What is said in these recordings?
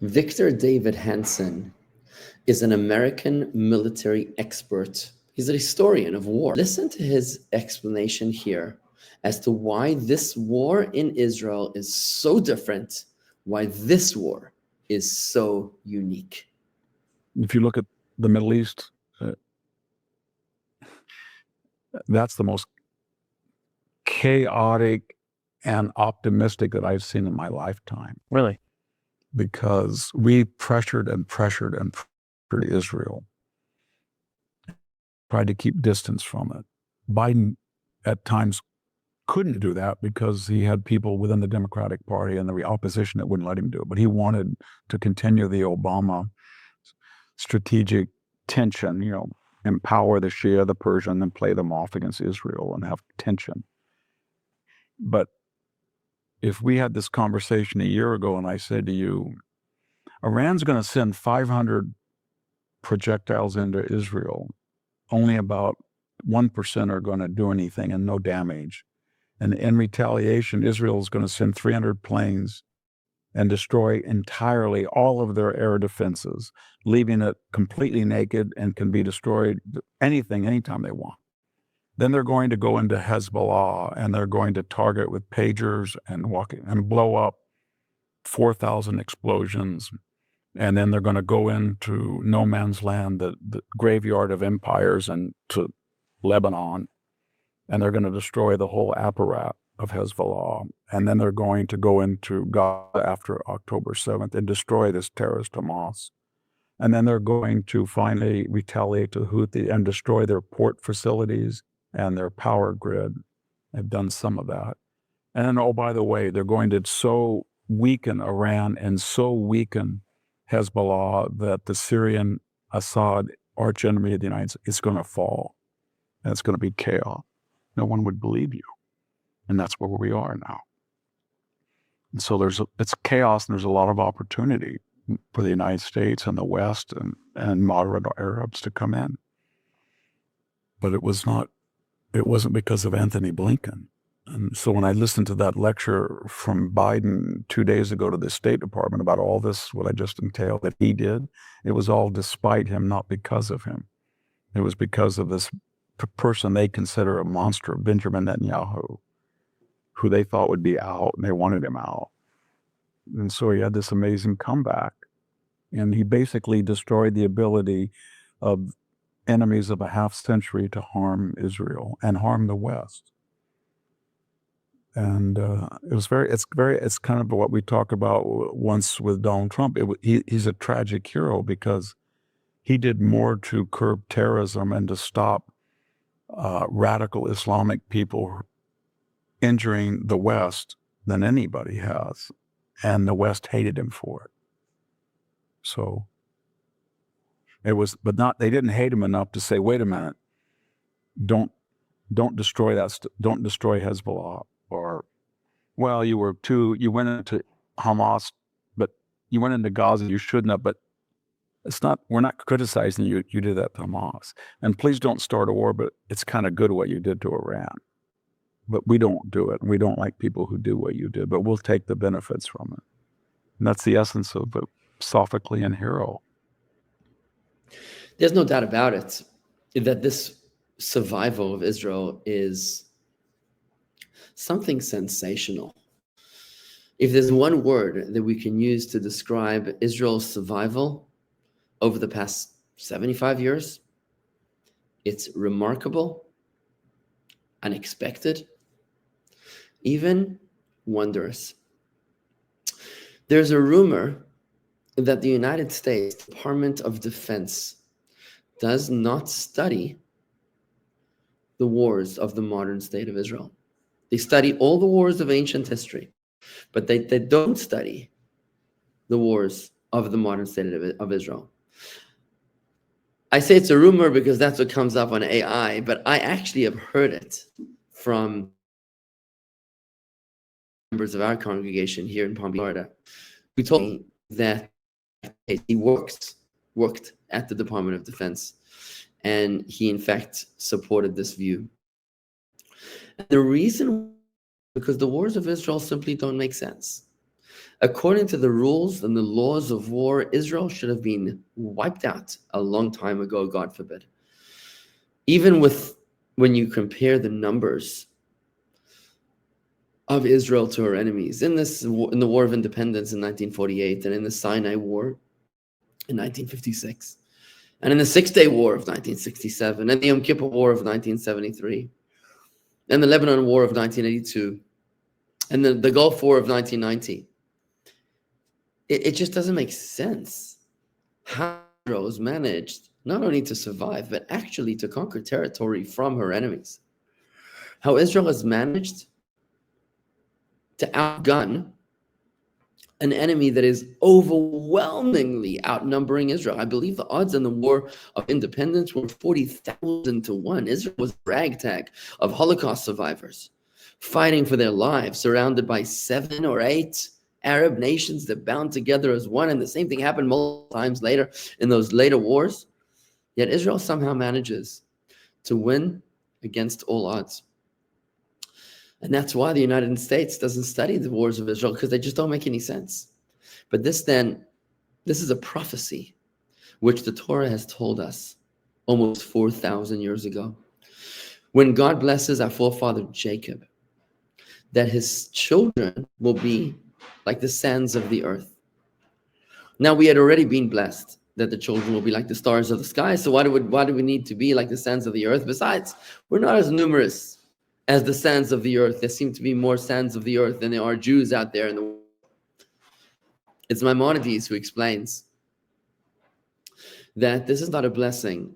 Victor David Hanson is an American military expert. He's a historian of war. Listen to his explanation here as to why this war in Israel is so different, why this war is so unique. If you look at the Middle East, that's the most chaotic and optimistic that I've seen in my lifetime. Really? Because we pressured and pressured and pressured Israel, tried to keep distance from it. Biden at times couldn't do that because he had people within the Democratic Party and the opposition that wouldn't let him do it. But he wanted to continue the Obama strategic tension, empower the Shia, the Persian, and play them off against Israel and have tension. But if we had this conversation a year ago and I said to you, Iran's going to send 500 projectiles into Israel, only about 1% are going to do anything and no damage. And in retaliation, Israel is going to send 300 planes and destroy entirely all of their air defenses, leaving it completely naked and can be destroyed anytime they want. Then they're going to go into Hezbollah and they're going to target with pagers and blow up 4,000 explosions. And then they're going to go into no man's land, the graveyard of empires, and to Lebanon. And they're going to destroy the whole apparatus of Hezbollah. And then they're going to go into Gaza after October 7th and destroy this terrorist Hamas. And then they're going to finally retaliate to the Houthi and destroy their port facilities and their power grid. They've done some of that. And then, oh, by the way, they're going to so weaken Iran and so weaken Hezbollah that the Syrian Assad archenemy of the United States is going to fall. And it's going to be chaos. No one would believe you. And that's where we are now. And so it's chaos and there's a lot of opportunity for the United States and the West and moderate Arabs to come in. But it wasn't because of Anthony Blinken. And so when I listened to that lecture from Biden 2 days ago to the State Department about all this, what I just entailed that he did, it was all despite him, not because of him. It was because of this person they consider a monster, Benjamin Netanyahu, who they thought would be out, and they wanted him out. And so he had this amazing comeback. And he basically destroyed the ability of enemies of a half century to harm Israel and harm the West. And it's kind of what we talked about once with Donald Trump. He's a tragic hero because he did more to curb terrorism and to stop radical Islamic people injuring the West than anybody has. And the West hated him for it. So it was, they didn't hate him enough to say, wait a minute, don't destroy don't destroy Hezbollah. Or, well, you went into Hamas, but you went into Gaza, you shouldn't have, but we're not criticizing you did that to Hamas. And please don't start a war, but it's kind of good what you did to Iran. But we don't do it. And we don't like people who do what you did, but we'll take the benefits from it. And that's the essence of a Sophoclean hero. There's no doubt about it that this survival of Israel is something sensational. If there's one word that we can use to describe Israel's survival over the past 75 years, it's remarkable, unexpected, even wondrous. There's a rumor that the United States Department of Defense does not study the wars of the modern state of Israel. They study all the wars of ancient history, but they don't study the wars of the modern state of Israel. I say it's a rumor because that's what comes up on AI, but I actually have heard it from members of our congregation here in Palm Beach, Florida, who told me that he worked at the Department of Defense, and he in fact supported this view. And the reason, because the wars of Israel simply don't make sense. According to the rules and the laws of war, Israel should have been wiped out a long time ago, God forbid. Even when you compare the numbers of Israel to her enemies in the War of Independence in 1948, and in the Sinai War in 1956, and in the Six-Day War of 1967, and the Yom Kippur War of 1973, and the Lebanon War of 1982, and the Gulf War of 1990. It just doesn't make sense how Israel has managed not only to survive, but actually to conquer territory from her enemies. How Israel has managed to outgun an enemy that is overwhelmingly outnumbering Israel. I believe the odds in the War of Independence were 40,000 to 1. Israel was a ragtag of Holocaust survivors fighting for their lives, surrounded by 7 or 8 Arab nations that bound together as one. And the same thing happened multiple times later in those later wars. Yet Israel somehow manages to win against all odds. And that's why the United States doesn't study the wars of Israel, because they just don't make any sense. But this is a prophecy which the Torah has told us almost 4,000 years ago. When God blesses our forefather Jacob, that his children will be like the sands of the earth. Now, we had already been blessed that the children will be like the stars of the sky. So why do we need to be like the sands of the earth? Besides, we're not as numerous as the sands of the earth. There seem to be more sands of the earth than there are Jews out there in the world. It's Maimonides who explains that this is not a blessing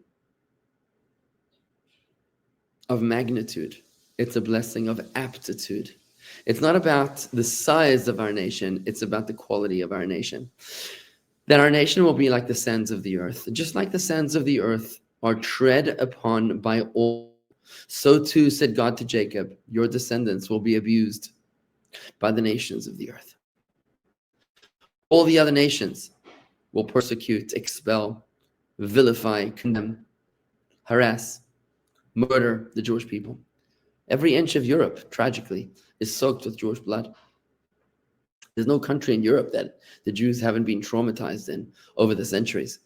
of magnitude. It's a blessing of aptitude. It's not about the size of our nation. It's about the quality of our nation. That our nation will be like the sands of the earth. Just like the sands of the earth are tread upon by all, so too said God to Jacob, your descendants will be abused by the nations of the earth. All the other nations will persecute, expel, vilify, condemn, harass, murder the Jewish people. Every inch of Europe, tragically, is soaked with Jewish blood. There's no country in Europe that the Jews haven't been traumatized in over the centuries.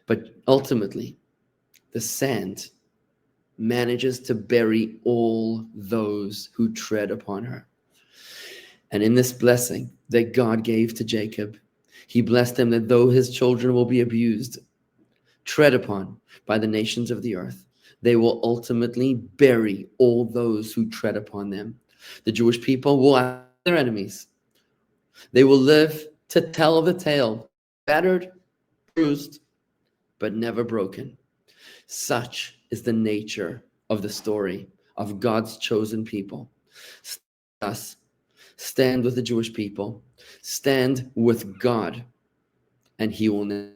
But ultimately, the sand manages to bury all those who tread upon her. And in this blessing that God gave to Jacob, he blessed him that though his children will be abused, tread upon by the nations of the earth, they will ultimately bury all those who tread upon them. The Jewish people will have their enemies. They will live to tell the tale, battered, bruised, but never broken. Such is the nature of the story of God's chosen people. Us, stand with the Jewish people, stand with God, and he will never